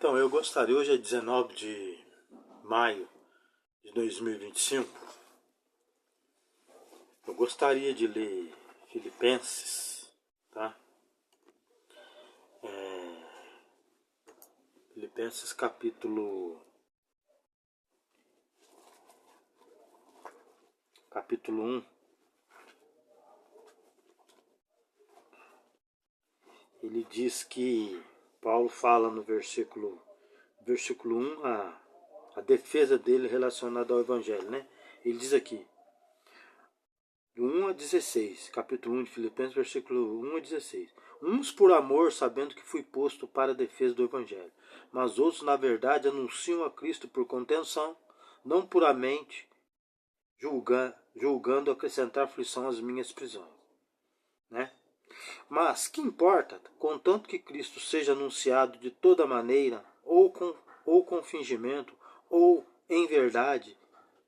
Então, eu gostaria, hoje é 19 de maio de 2025, eu gostaria de ler Filipenses, tá? Filipenses capítulo 1, ele diz que, Paulo fala no versículo 1, a defesa dele relacionada ao Evangelho, né? Ele diz aqui, do 1 a 16, capítulo 1 de Filipenses, versículo 1 a 16. Uns por amor, sabendo que fui posto para a defesa do Evangelho, mas outros, na verdade, anunciam a Cristo por contenção, não puramente, julgando acrescentar aflição às minhas prisões. Né? Mas que importa, contanto que Cristo seja anunciado de toda maneira, ou com fingimento, ou em verdade,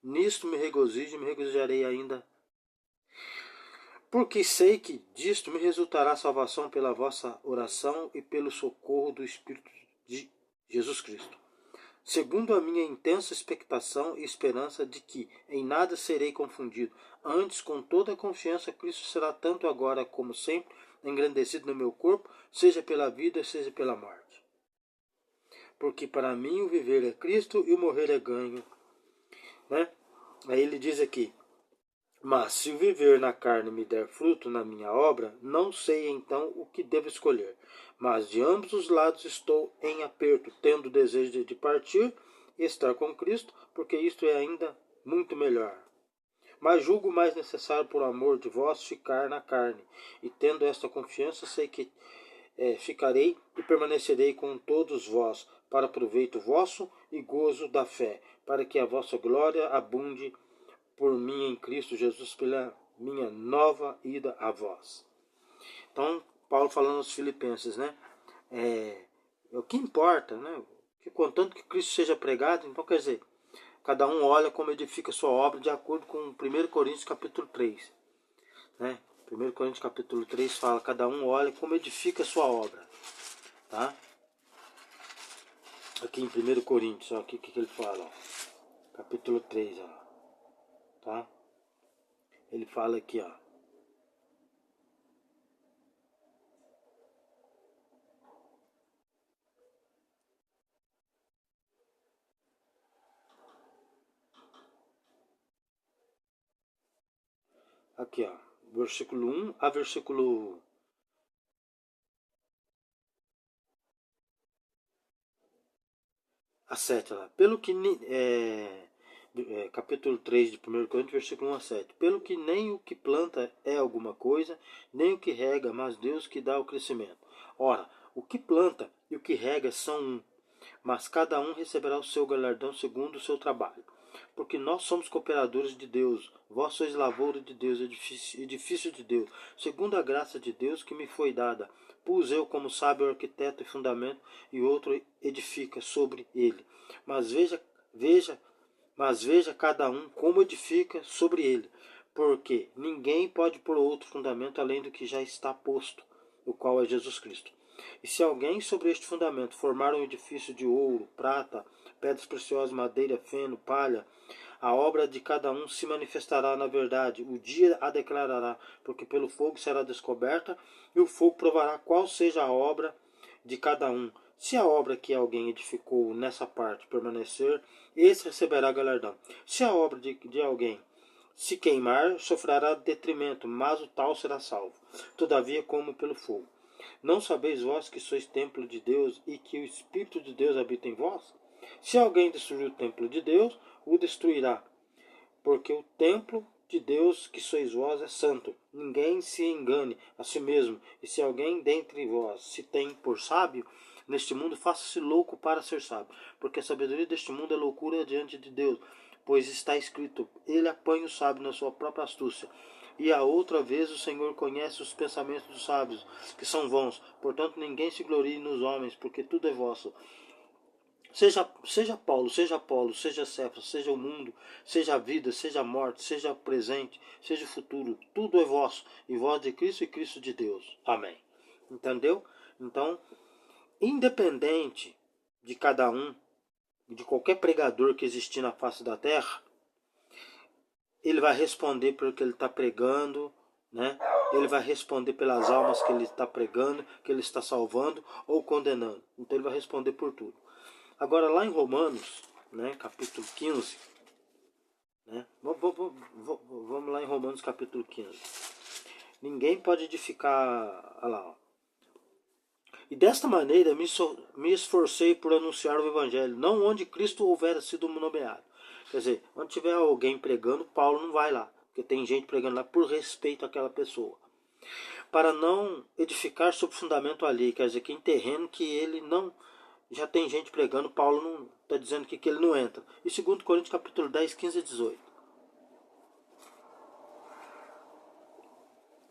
nisto me regozijo e me regozijarei ainda, porque sei que disto me resultará salvação pela vossa oração e pelo socorro do Espírito de Jesus Cristo. Segundo a minha intensa expectação e esperança de que em nada serei confundido, antes com toda a confiança Cristo será tanto agora como sempre engrandecido no meu corpo, seja pela vida, seja pela morte. Porque para mim o viver é Cristo e o morrer é ganho. Né? Aí ele diz aqui, mas se o viver na carne me der fruto na minha obra, não sei então o que devo escolher. Mas de ambos os lados estou em aperto, tendo o desejo de partir e estar com Cristo, porque isto é ainda muito melhor. Mas julgo mais necessário por amor de vós ficar na carne, e tendo esta confiança sei que ficarei e permanecerei com todos vós, para proveito vosso e gozo da fé, para que a vossa glória abunde por mim em Cristo Jesus, pela minha nova ida a vós. Então, Paulo falando aos Filipenses, né? O que importa, né? Que contanto que Cristo seja pregado, então quer dizer, cada um olha como edifica a sua obra de acordo com 1 Coríntios capítulo 3. Né? 1 Coríntios capítulo 3 fala, cada um olha como edifica a sua obra. Tá? Aqui em 1 Coríntios, ó, aqui que ele fala, ó, capítulo 3, ó, tá? Ele fala aqui, ó. Aqui, ó, versículo 1 a versículo 7 lá. Pelo que capítulo 3 de 1 Coríntios, versículo 1 a 7. Pelo que nem o que planta é alguma coisa, nem o que rega, mas Deus que dá o crescimento. Ora, o que planta e o que rega são um, mas cada um receberá o seu galardão segundo o seu trabalho. Porque nós somos cooperadores de Deus, vós sois lavoura de Deus, edifício de Deus, segundo a graça de Deus que me foi dada. Pus eu como sábio arquiteto e fundamento, e outro edifica sobre ele. Mas veja cada um como edifica sobre ele, porque ninguém pode pôr outro fundamento além do que já está posto, o qual é Jesus Cristo. E se alguém sobre este fundamento formar um edifício de ouro, prata, pedras preciosas, madeira, feno, palha, a obra de cada um se manifestará na verdade, o dia a declarará, porque pelo fogo será descoberta, e o fogo provará qual seja a obra de cada um. Se a obra que alguém edificou nessa parte permanecer, esse receberá galardão. Se a obra de alguém se queimar, sofrerá detrimento, mas o tal será salvo, todavia como pelo fogo. Não sabeis vós que sois templo de Deus e que o Espírito de Deus habita em vós? Se alguém destruir o templo de Deus, o destruirá, porque o templo de Deus que sois vós é santo. Ninguém se engane a si mesmo. E se alguém dentre vós se tem por sábio neste mundo, faça-se louco para ser sábio, porque a sabedoria deste mundo é loucura diante de Deus, pois está escrito, ele apanha o sábio na sua própria astúcia. E a outra vez o Senhor conhece os pensamentos dos sábios, que são vãos. Portanto, ninguém se glorie nos homens, porque tudo é vosso. Seja Paulo, seja Apolo, seja Cefas, seja o mundo, seja a vida, seja a morte, seja o presente, seja o futuro, tudo é vosso, e vós de Cristo e Cristo de Deus. Amém. Entendeu? Então, independente de cada um, de qualquer pregador que existir na face da terra, ele vai responder pelo que ele está pregando, né? Ele vai responder pelas almas que ele está pregando, que ele está salvando ou condenando. Então ele vai responder por tudo. Agora lá em Romanos, né, capítulo 15, né? Vamos lá em Romanos capítulo 15. Ninguém pode edificar. Olha lá, ó. E desta maneira me esforcei por anunciar o Evangelho, não onde Cristo houvera sido nomeado. Quer dizer, onde tiver alguém pregando, Paulo não vai lá, porque tem gente pregando lá por respeito àquela pessoa. Para não edificar sobre fundamento alheio, quer dizer, que em terreno que ele não... Já tem gente pregando, Paulo não está dizendo que ele não entra. E 2 Coríntios capítulo 10, 15 e 18.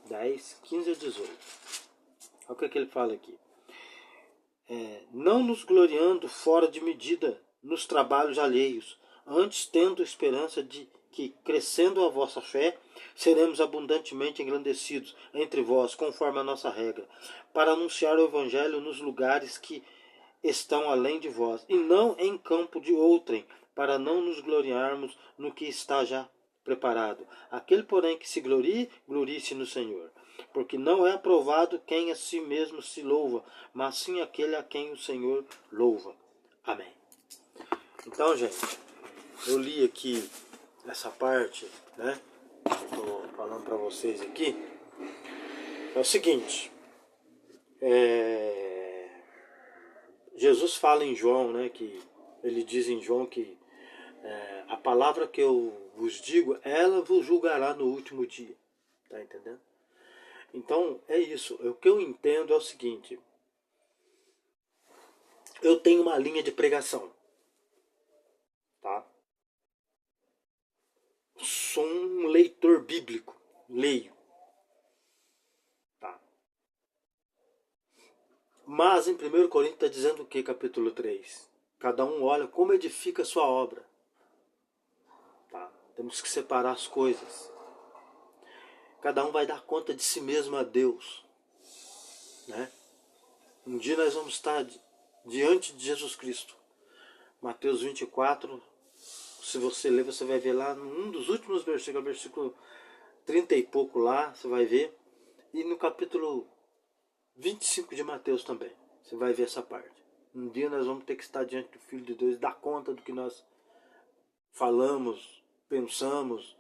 10, 15 e 18. Olha o que ele fala aqui. Não nos gloriando fora de medida nos trabalhos alheios, antes tendo esperança de que, crescendo a vossa fé, seremos abundantemente engrandecidos entre vós, conforme a nossa regra, para anunciar o Evangelho nos lugares que estão além de vós, e não em campo de outrem, para não nos gloriarmos no que está já preparado. Aquele, porém, que se glorie, glorie-se no Senhor. Porque não é aprovado quem a si mesmo se louva, mas sim aquele a quem o Senhor louva. Amém. Então, gente, eu li aqui essa parte, né? Estou falando para vocês aqui. É o seguinte. Jesus fala em João, né? Que ele diz em João que a palavra que eu vos digo, ela vos julgará no último dia. Tá entendendo? Então, é isso. O que eu entendo é o seguinte. Eu tenho uma linha de pregação. Tá? Sou um leitor bíblico. Leio. Tá? Mas em 1 Coríntios está dizendo o que, capítulo 3? Cada um olha como edifica a sua obra. Tá? Temos que separar as coisas. Cada um vai dar conta de si mesmo a Deus. Né? Um dia nós vamos estar diante de Jesus Cristo. Mateus 24, se você ler, você vai ver lá num dos últimos versículos, versículo 30 e pouco lá, você vai ver. E no capítulo 25 de Mateus também, você vai ver essa parte. Um dia nós vamos ter que estar diante do Filho de Deus e dar conta do que nós falamos, pensamos,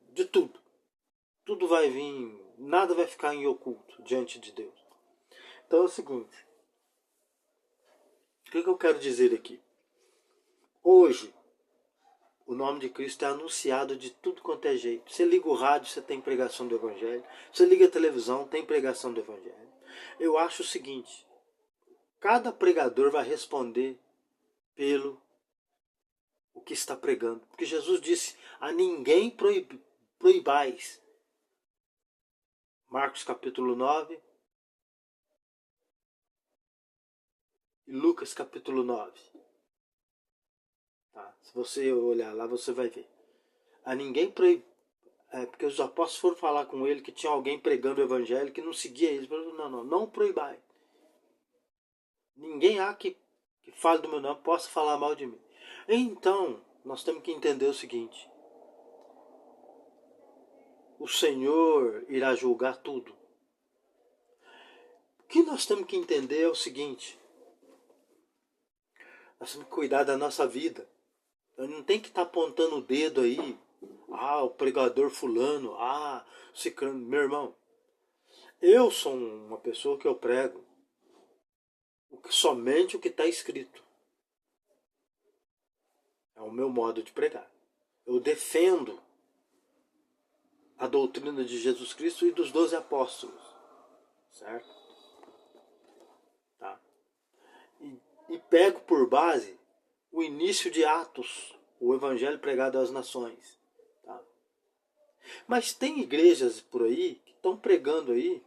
de tudo. Tudo vai vir, nada vai ficar em oculto diante de Deus. Então é o seguinte, o que eu quero dizer aqui? Hoje, o nome de Cristo é anunciado de tudo quanto é jeito. Você liga o rádio, você tem pregação do Evangelho. Você liga a televisão, tem pregação do Evangelho. Eu acho o seguinte, cada pregador vai responder pelo o que está pregando. Porque Jesus disse, a ninguém proibais. Marcos capítulo 9 e Lucas capítulo 9. Tá? Se você olhar lá, você vai ver. A ninguém proibais. Porque os apóstolos foram falar com ele que tinha alguém pregando o evangelho que não seguia eles. Não proibai. Ninguém há que fale do meu nome possa falar mal de mim. Então, nós temos que entender o seguinte. O Senhor irá julgar tudo. O que nós temos que entender é o seguinte. Nós temos que cuidar da nossa vida. Não tem que estar apontando o dedo aí. O pregador fulano. Cicrano. Meu irmão, eu sou uma pessoa que eu prego somente o que está escrito. É o meu modo de pregar. Eu defendo a doutrina de Jesus Cristo e dos 12 apóstolos. Certo? Tá? E pego por base o início de Atos, o evangelho pregado às nações. Tá? Mas tem igrejas por aí que estão pregando aí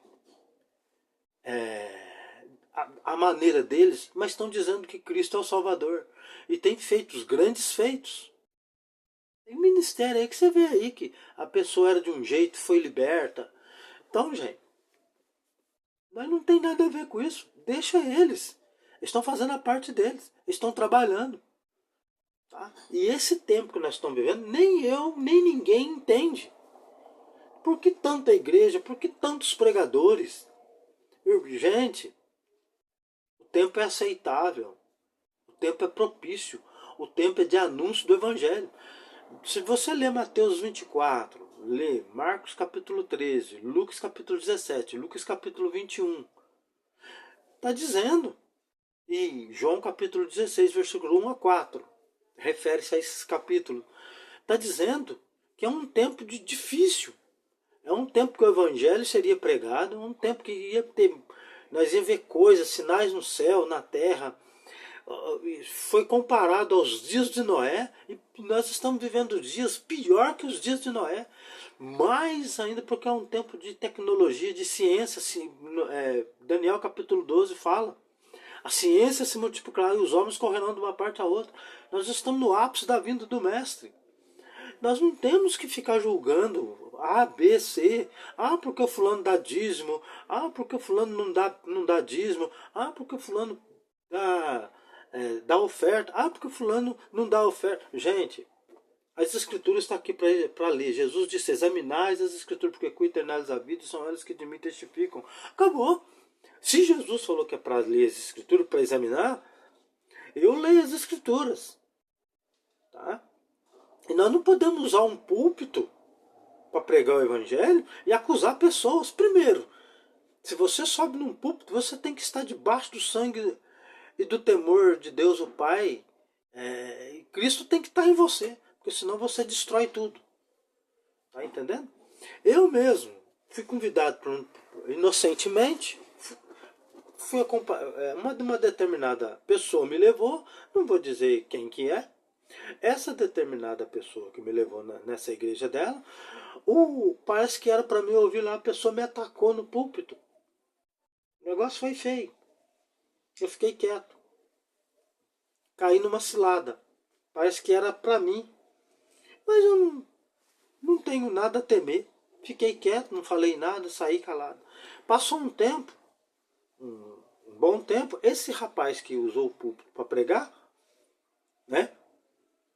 a maneira deles, mas estão dizendo que Cristo é o Salvador. E tem feito os grandes feitos. Tem ministério aí que você vê aí que a pessoa era de um jeito, foi liberta. Então, gente, nós não tem nada a ver com isso. Deixa eles. estão fazendo a parte deles, estão trabalhando. Tá? E esse tempo que nós estamos vivendo, nem eu, nem ninguém entende. Por que tanta igreja? Por que tantos pregadores? Gente, o tempo é aceitável. O tempo é propício. O tempo é de anúncio do Evangelho. Se você ler Mateus 24, lê Marcos capítulo 13, Lucas capítulo 17, Lucas capítulo 21, está dizendo. E João capítulo 16, versículo 1 a 4, refere-se a esses capítulos. Está dizendo que é um tempo difícil. É um tempo que o Evangelho seria pregado, um tempo que nós ia ver coisas, sinais no céu, na terra. Foi comparado aos dias de Noé, e nós estamos vivendo dias pior que os dias de Noé. Mais ainda porque é um tempo de tecnologia, de ciência. Daniel capítulo 12 fala. A ciência se multiplicará e os homens correrão de uma parte a outra. Nós estamos no ápice da vinda do Mestre. Nós não temos que ficar julgando A, B, C. Porque o fulano dá dízimo. Porque o fulano não dá dízimo. Porque o fulano dá oferta. Porque o fulano não dá oferta. Gente, as escrituras estão aqui para ler. Jesus disse, examinais as escrituras, porque cuidam nelas a vida, e são elas que de mim testificam. Acabou. Se Jesus falou que é para ler as escrituras, para examinar, eu leio as escrituras. Tá? E nós não podemos usar um púlpito para pregar o Evangelho e acusar pessoas. Primeiro, se você sobe num púlpito, você tem que estar debaixo do sangue e do temor de Deus o Pai. E Cristo tem que estar em você, porque senão você destrói tudo. Tá entendendo? Eu mesmo fui convidado inocentemente. Uma determinada pessoa me levou, não vou dizer quem que é. Essa determinada pessoa que me levou nessa igreja dela, parece que era para mim ouvir lá, a pessoa me atacou no púlpito. O negócio foi feio. Eu fiquei quieto. Caí numa cilada. Parece que era para mim. Mas eu não tenho nada a temer. Fiquei quieto, não falei nada, saí calado. Passou um tempo, um bom tempo, esse rapaz que usou o púlpito para pregar, né?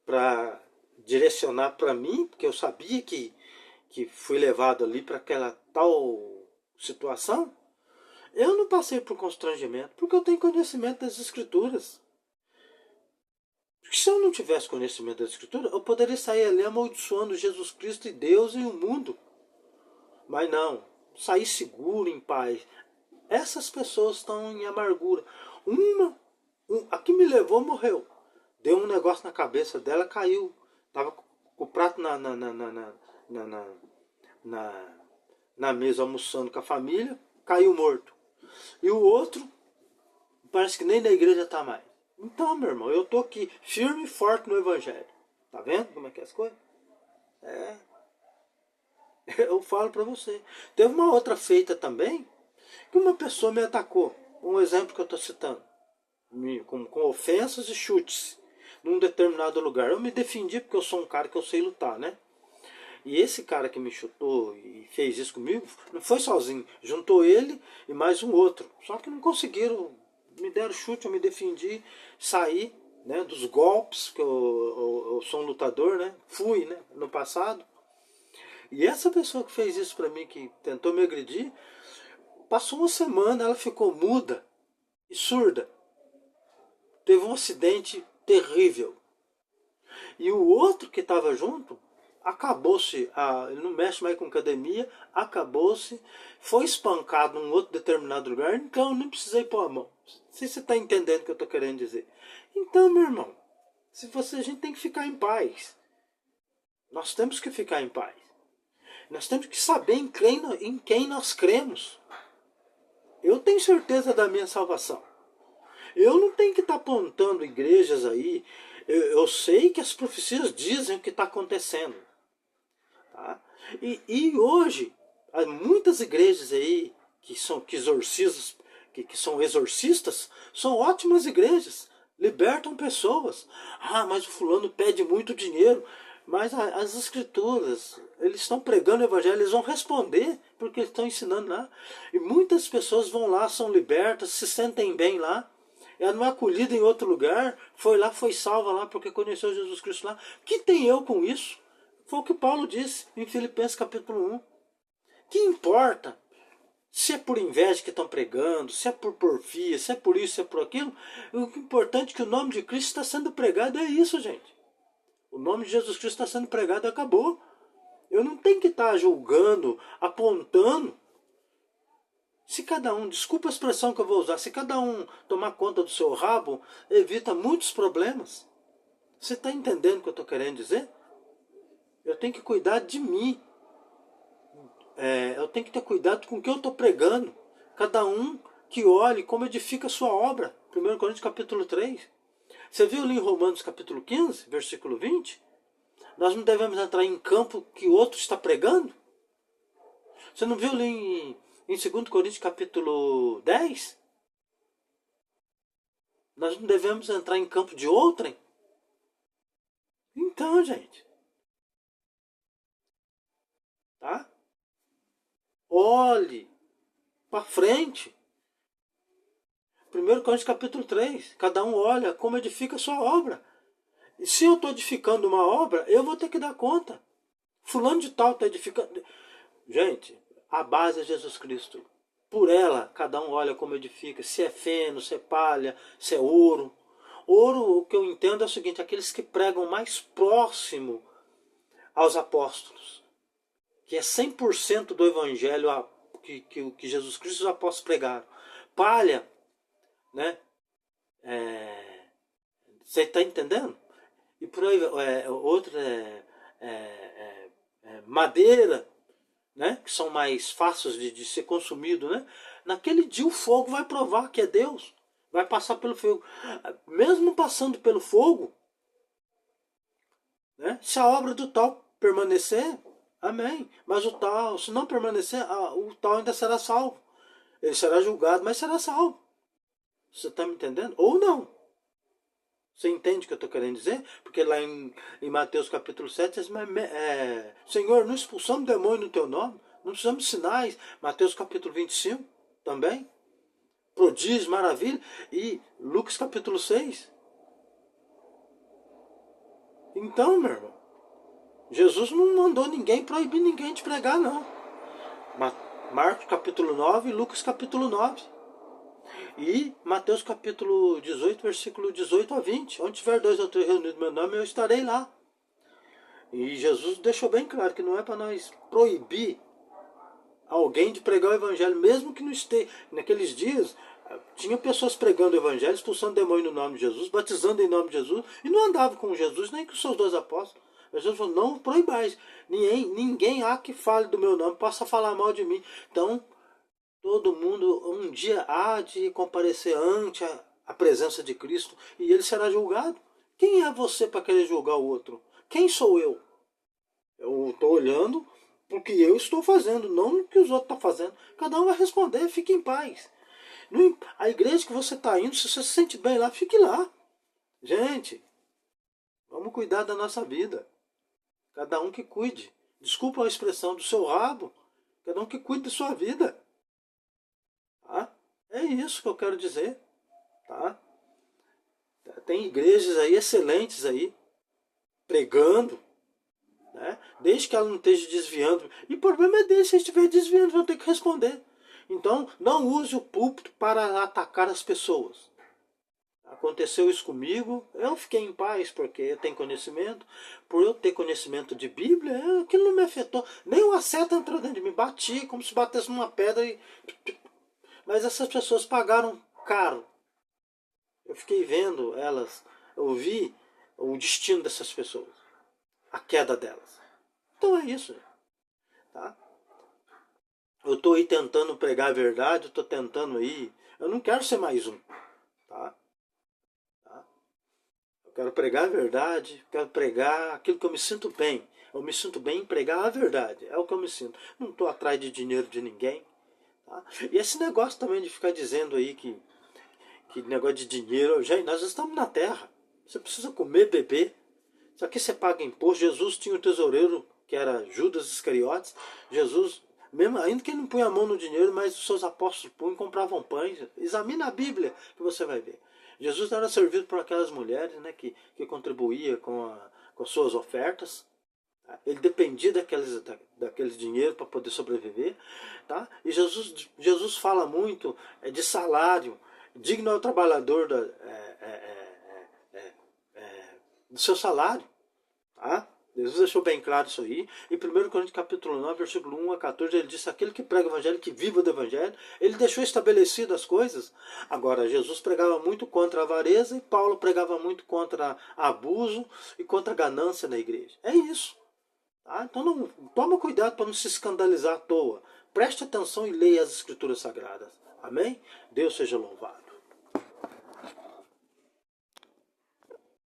Para direcionar para mim, porque eu sabia que fui levado ali para aquela tal situação, eu não passei por constrangimento, porque eu tenho conhecimento das Escrituras. Se eu não tivesse conhecimento das Escrituras, eu poderia sair ali amaldiçoando Jesus Cristo e Deus e o mundo. Mas não, saí seguro, em paz. Essas pessoas estão em amargura. A que me levou morreu. Deu um negócio na cabeça dela, caiu. Tava com o prato na mesa almoçando com a família, caiu morto. E o outro, parece que nem na igreja tá mais. Então, meu irmão, eu tô aqui firme e forte no Evangelho. Tá vendo como é que é as coisas? Eu falo pra você. Teve uma outra feita também, que uma pessoa me atacou. Um exemplo que eu tô citando. Com ofensas e chutes. Num determinado lugar. Eu me defendi porque eu sou um cara que eu sei lutar, né? E esse cara que me chutou e fez isso comigo, não foi sozinho. Juntou ele e mais um outro. Só que não conseguiram. Me deram chute, eu me defendi. Saí, né, dos golpes, que eu sou um lutador, né? Fui, né, no passado. E essa pessoa que fez isso pra mim, que tentou me agredir, passou uma semana, ela ficou muda e surda. Teve um acidente terrível. E o outro que estava junto, acabou-se, ele não mexe mais com academia, acabou-se, foi espancado num outro determinado lugar, então eu nem precisei pôr a mão. Não sei se você está entendendo o que eu estou querendo dizer. Então, meu irmão, a gente tem que ficar em paz. Nós temos que ficar em paz. Nós temos que saber em quem nós cremos. Eu tenho certeza da minha salvação. Eu não tenho que estar apontando igrejas aí. Eu sei que as profecias dizem o que está acontecendo. Tá? E hoje, há muitas igrejas aí que são exorcistas, são ótimas igrejas. Libertam pessoas. Mas o fulano pede muito dinheiro. Mas as escrituras, eles estão pregando o evangelho, eles vão responder porque eles estão ensinando lá. E muitas pessoas vão lá, são libertas, se sentem bem lá. ela não é acolhida em outro lugar, foi lá, foi salva lá porque conheceu Jesus Cristo lá. Que tem eu com isso? Foi o que Paulo disse em Filipenses capítulo 1. Que importa se é por inveja que estão pregando, se é por porfia, se é por isso, se é por aquilo. O importante é que o nome de Cristo está sendo pregado, é isso, gente. O nome de Jesus Cristo está sendo pregado e acabou. Eu não tenho que estar julgando, apontando. Se cada um, desculpa a expressão que eu vou usar, se cada um tomar conta do seu rabo, evita muitos problemas. Você está entendendo o que eu estou querendo dizer? Eu tenho que cuidar de mim. Eu tenho que ter cuidado com o que eu estou pregando. Cada um que olhe como edifica a sua obra. 1 Coríntios capítulo 3. Você viu ali em Romanos capítulo 15, versículo 20? Nós não devemos entrar em campo que outro está pregando? Você não viu ali em 2 Coríntios capítulo 10? Nós não devemos entrar em campo de outrem? Então, gente. Tá? Olhe para frente. 1 Coríntios capítulo 3. Cada um olha como edifica a sua obra. E se eu estou edificando uma obra, eu vou ter que dar conta. Fulano de tal está edificando. Gente, a base é Jesus Cristo. Por ela, cada um olha como edifica. Se é feno, se é palha, se é ouro. Ouro, o que eu entendo é o seguinte, aqueles que pregam mais próximo aos apóstolos. Que é 100% do evangelho que Jesus Cristo e os apóstolos pregaram. Palha, né? Você está entendendo? E por aí, outra madeira, né? Que são mais fáceis de ser consumido, né? Naquele dia o fogo vai provar que é Deus. Vai passar pelo fogo. Mesmo passando pelo fogo, né? Se a obra do tal permanecer, amém. Mas o tal, se não permanecer, o tal ainda será salvo. Ele será julgado, mas será salvo. Você está me entendendo? Ou não. Você entende o que eu estou querendo dizer? Porque lá em Mateus capítulo 7, diz, Senhor, não expulsamos demônio no teu nome, não precisamos de sinais. Mateus capítulo 25 também. Prodígio, maravilha. E Lucas capítulo 6. Então, meu irmão, Jesus não mandou ninguém, proibir ninguém de pregar, não. Marcos capítulo 9 e Lucas capítulo 9. E Mateus capítulo 18, versículo 18 a 20. Onde tiver 2 ou 3 reunidos no meu nome, eu estarei lá. E Jesus deixou bem claro que não é para nós proibir alguém de pregar o evangelho, mesmo que não esteja. Naqueles dias, tinha pessoas pregando o evangelho, expulsando demônio no nome de Jesus, batizando em nome de Jesus, e não andava com Jesus nem com os seus 2 apóstolos. Jesus falou, não proibais. Ninguém há que fale do meu nome, possa falar mal de mim. Então, todo mundo um dia há de comparecer ante a presença de Cristo e ele será julgado. Quem é você para querer julgar o outro? Quem sou eu? Eu estou olhando para o que eu estou fazendo, não o que os outros estão fazendo. Cada um vai responder, fique em paz. A igreja que você está indo, se você se sente bem lá, fique lá. Gente, vamos cuidar da nossa vida. Cada um que cuide. Desculpa a expressão do seu rabo. Cada um que cuide da sua vida. Tá? É isso que eu quero dizer. Tá? Tem igrejas aí excelentes aí, pregando, né? Desde que ela não esteja desviando. E o problema é desse, se estiver desviando, vão ter que responder. Então, não use o púlpito para atacar as pessoas. Aconteceu isso comigo, eu fiquei em paz porque eu tenho conhecimento. Por eu ter conhecimento de Bíblia, aquilo não me afetou. Nem uma seta entrou dentro de mim, bati como se batesse numa pedra e... Mas essas pessoas pagaram caro. Eu fiquei vendo elas, eu vi o destino dessas pessoas, a queda delas. Então é isso. Tá? Eu estou aí tentando pregar a verdade, eu estou tentando aí. Eu não quero ser mais um. Tá? Eu quero pregar a verdade, quero pregar aquilo que eu me sinto bem. Eu me sinto bem em pregar a verdade, é o que eu me sinto. Não estou atrás de dinheiro de ninguém. Tá? E esse negócio também de ficar dizendo aí que negócio de dinheiro, gente, nós estamos na terra. Você precisa comer, beber. Só que você paga imposto. Jesus tinha um tesoureiro que era Judas Iscariotes. Jesus, mesmo ainda que ele não punha a mão no dinheiro, mas os seus apóstolos punham e compravam pães. Examina a Bíblia que você vai ver. Jesus era servido por aquelas mulheres, né, que contribuía com as suas ofertas. Tá? Ele dependia daqueles dinheiro para poder sobreviver. Tá? E Jesus fala muito de salário. Digno é o trabalhador do seu salário. Tá? Jesus deixou bem claro isso aí. Em 1 Coríntios capítulo 9, versículo 1 a 14, ele disse: aquele que prega o evangelho, que viva do evangelho. Ele deixou estabelecido as coisas. Agora, Jesus pregava muito contra a avareza e Paulo pregava muito contra abuso e contra a ganância na igreja. É isso. Tá? Então não, toma cuidado para não se escandalizar à toa. Preste atenção e leia as escrituras sagradas. Amém? Deus seja louvado.